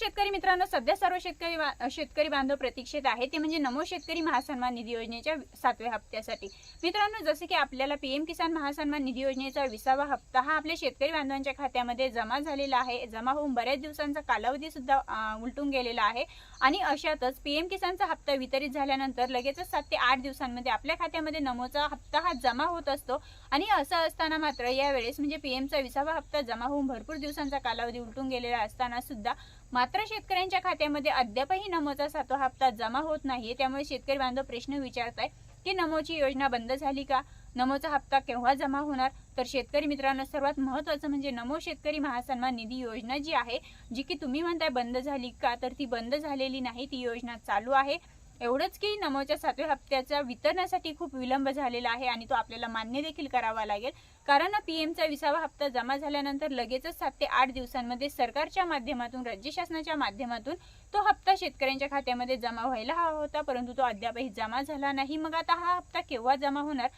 शेतकरी मित्रांनो, सध्या सर्व शेतकरी बांधव प्रतीक्षेत आहे ते म्हणजे नमो शेतकरी महासन्मान निधी योजनेच्या 7व्या हप्त्यासाठी। मित्रांनो, जसे की आपल्याला पीएम किसान महासन्मान निधी योजनेचा 20वा हप्ता हा आपल्या शेतकरी बांधवांच्या खात्यामध्ये जमा झालेला आहे। जमा होऊन बऱ्याच दिवसांचा कालावधी सुद्धा उलटून गेलेला आहे आणि अशातच पीएम किसानचा हप्ता वितरित झाल्यानंतर लगेचच 7 ते 8 दिवसांमध्ये आपल्या खात्यामध्ये नमोचा हप्ता हा जमा होत असतो। आणि असं असताना मात्र यावेळेस म्हणजे पीएमचा 20वा हप्ता जमा होऊन भरपूर दिवसांचा कालावधी उलटून गेलेला असताना सुद्धा मात्र शेतकऱ्यांच्या खात्यामध्ये अद्यापही नमोचा 7वा हप्ता जमा होत नाहीये। त्यामुळे शेतकरी बांधव प्रश्न विचारताय की नमोची योजना बंद झाली का, नमोचा हप्ता केव्हा जमा होणार। तर शेतकरी मित्रांनो, सर्वात महत्त्वाचं म्हणजे नमो शेतकरी महासन्मान निधी योजना जी आहे, जी की तुम्ही म्हणताय बंद झाली का, तर ती बंद झालेली नाही, ती योजना चालू आहे। एवढंच की नमोच्या 7व्या हप्त्याच्या वितरणासाठी खूप विलंब झालेला आहे आणि तो आपल्याला मान्य देखील करावा लागेल, कारण पीएमचा 20वा हप्ता जमा झाल्यानंतर लगेचच 7 ते 8 दिवसांमध्ये सरकारच्या माध्यमातून, राज्य शासनाच्या माध्यमातून तो हप्ता शेतकऱ्यांच्या खात्यामध्ये जमा व्हायला हवा होता, परंतु तो अद्यापही जमा झाला नाही। मग आता हा हप्ता केव्हा जमा होणार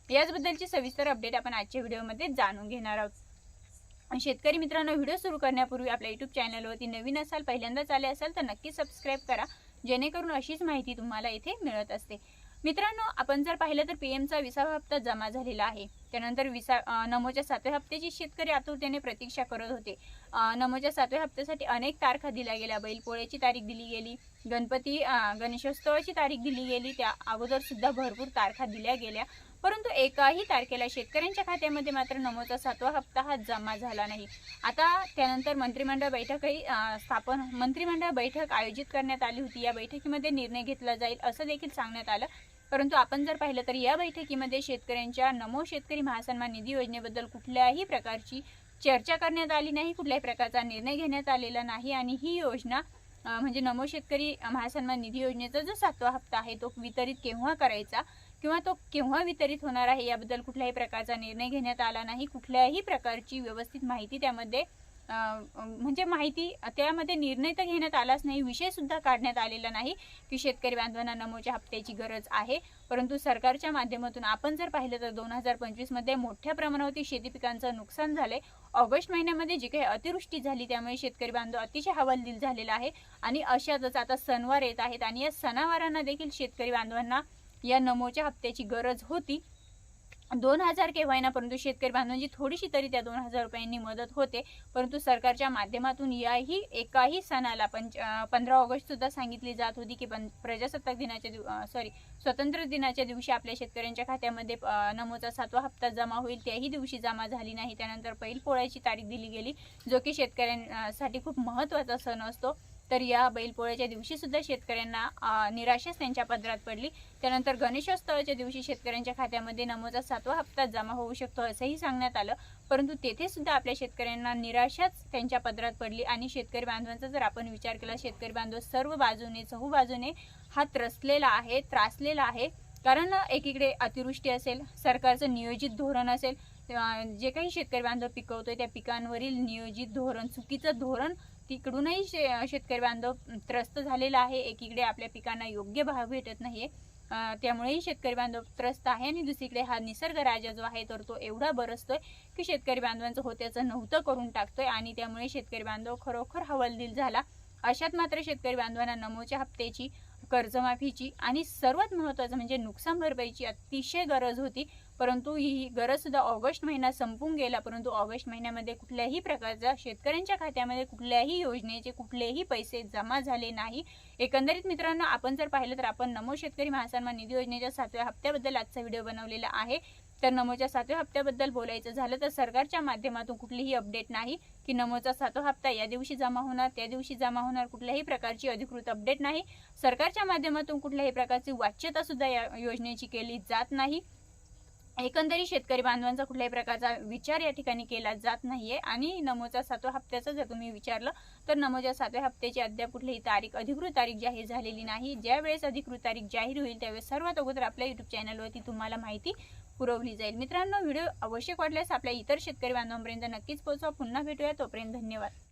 याबद्दलची सविस्तर अपडेट आपण आजच्या व्हिडिओमध्ये जाणून घेणार आहोत। शेतकरी मित्रांनो, व्हिडिओ सुरू करण्यापूर्वी आपल्या YouTube चॅनलवरती नवीन असाल, पहिल्यांदाच आले असाल तर नक्की सबस्क्राइब करा, जेणेकरून अशीच माहिती तुम्हाला इथे मिळत असते। मित्रांनो, आपण जर पाहिलं तर पीएमचा 20वा हप्ता जमा झालेला आहे। त्यानंतर नमोच्या 7व्या हप्त्याची शेतकरी आतुरतेने प्रतीक्षा करत होते। नमोच्या 7व्या हप्त्यासाठी अनेक तारखा दिल्या गेल्या, बैलपोळ्याची तारीख दिली गेली, गणेशोत्सवाची तारीख दिली गेली, त्या अगोदर सुद्धा भरपूर तारखा दिल्या गेल्या, परंतु एकाही तारखेला शेतकऱ्यांच्या खात्यामध्ये मात्र नमोचा 7वा हप्ता हा जमा झाला नाही। आता त्यानंतर मंत्रिमंडळ बैठक आयोजित करण्यात आली होती। या बैठकीमध्ये निर्णय घेतला जाईल असं देखील सांगण्यात आलं, परंतु आपण जर पाहिलं तर या बैठकीमध्ये शेतकऱ्यांच्या नमो शेतकरी महासन्मान निधी योजनेबद्दल कुठल्याही प्रकारची चर्चा करण्यात आली नाही, कुठल्याही प्रकारचा निर्णय घेण्यात आलेला नाही। आणि ही योजना म्हणजे नमो शेतकरी महासन्मान निधी योजनेचा जो 7वा हप्ता आहे तो वितरित केव्हा करायचा किंवा तो केव्हा वितरित होणार आहे याबद्दल कुठल्याही प्रकारचा निर्णय घेण्यात आला नाही। कुठल्याही प्रकारची व्यवस्थित माहिती त्यामध्ये म्हणजे माहिती त्यामध्ये निर्णय तर घेण्यात आलाच नाही, विषय सुद्धा काढण्यात आलेला नाही की शेतकरी बांधवांना नमोच्या हप्त्याची गरज आहे। परंतु सरकारच्या माध्यमातून आपण जर पाहिलं तर 2025 मध्ये मोठ्या प्रमाणावरती शेती पिकांचं नुकसान झाले। ऑगस्ट महिन्यामध्ये जी काही अतिवृष्टी झाली त्यामुळे शेतकरी बांधव अतिशय हवालदिल झालेला आहे आणि अशातच आता सणवार येत आहेत आणि या सणावारांना देखील शेतकरी बांधवांना या नमोच्या हप्त्याची गरज होती। 2000 केव्हायना, परंतु शेतकरी बांधवांची थोडीशी तरी त्या 2000 रुपयांनी मदत होते, परंतु सरकारच्या माध्यमातून याही एकाही सणाला 15 ऑगस्ट सुद्धा सांगितली जात होती की प्रजासत्ताक दिनाच्या स्वातंत्र्य दिनाच्या दिवशी आपल्या शेतकऱ्यांच्या खात्यामध्ये नमोचा 7वा हप्ता जमा होईल, त्याही दिवशी जमा झाली नाही। त्यानंतर बैलपोळ्याची तारीख दिली गेली, जो की शेतकऱ्यांसाठी खूप महत्त्वाचा सण असतो, तर या बैलपोळ्याच्या दिवशी सुद्धा शेतकऱ्यांना निराशाच त्यांच्या पदरात पडली। त्यानंतर गणेशोत्सवाच्या दिवशी शेतकऱ्यांच्या खात्यामध्ये नमोचा 7वा हप्ता जमा होऊ शकतो असंही सांगण्यात आलं, परंतु तेथे सुद्धा आपल्या शेतकऱ्यांना निराशाच त्यांच्या पदरात पडली। आणि शेतकरी बांधवांचा जर आपण विचार केला, शेतकरी बांधव सर्व बाजूने चहूबाजूने हा त्रासलेला आहे, कारण एकीकडे अतिवृष्टी असेल, सरकारचं नियोजित धोरण असेल, जे काही शेतकरी बांधव पिकवतोय त्या पिकांवरील नियोजित धोरण, चुकीचं धोरण, तिकडूनही शेतकरी बांधव त्रस्त झालेला आहे। एकीकडे आपल्या पिकांना योग्य भाव भेटत नाहीये, त्यामुळेही शेतकरी बांधव त्रस्त आहे। आणि दुसरीकडे हा निसर्ग राजा जो आहे तर तो एवढा बरसतोय की शेतकरी बांधवांचं होत्याचं नव्हतं करून टाकतोय आणि त्यामुळे शेतकरी बांधव खरोखर हवालदिल झाला। अशात मात्र शेतकरी बांधवांना नमोच्या हप्त्याची, कर्जमाफीची आणि सर्वात महत्त्वाचं म्हणजे नुकसान भरपाईची अतिशय गरज होती, परंतु ही गरज सुद्धा ऑगस्ट महिना संपून गेला, परंतु ऑगस्ट महिन्यामध्ये कुठल्याही प्रकारचा शेतकऱ्यांच्या खात्यामध्ये कुठल्याही योजनेचे कुठलेही पैसे जमा झाले नाही। एकंदरीत मित्रांनो, आपण जर पाहिलं तर आपण नमो शेतकरी महासन्मान निधी योजनेच्या 7व्या हप्त्याबद्दल आजचा व्हिडिओ बनवलेला आहे। तर नमोच्या 7व्या हप्त्याबद्दल बोलायचं झालं तर सरकारच्या माध्यमातून कुठलीही अपडेट नाही की नमोचा 7वा हप्ता या दिवशी जमा होणार, त्या दिवशी जमा होणार, कुठल्याही प्रकारची अधिकृत अपडेट नाही। सरकारच्या माध्यमातून कुठल्याही प्रकारची वाच्यता सुद्धा या योजनेची केली जात नाही। एकंदरीत शेतकरी बांधवांचा कुठल्याही प्रकारचा विचार या ठिकाणी केला जात नाहीये। आणि नमोचा 7व्या हप्त्याचं जर तुम्ही विचारलं तर नमोच्या 7व्या हप्त्याची अद्याप कुठलीही अधिकृत तारीख जाहीर झालेली नाही। ज्यावेळेस अधिकृत तारीख जाहीर होईल त्यावेळेस सर्वात अगोदर आपल्या YouTube चॅनलवरती तुम्हाला माहिती पुरवली जाईल। मित्रांनो, व्हिडिओ आवश्यक वाटल्यास आपल्या इतर शेतकरी बांधवांपर्यंत नक्कीच पोहोचवा। पुन्हा भेटूया, तोपर्यंत धन्यवाद।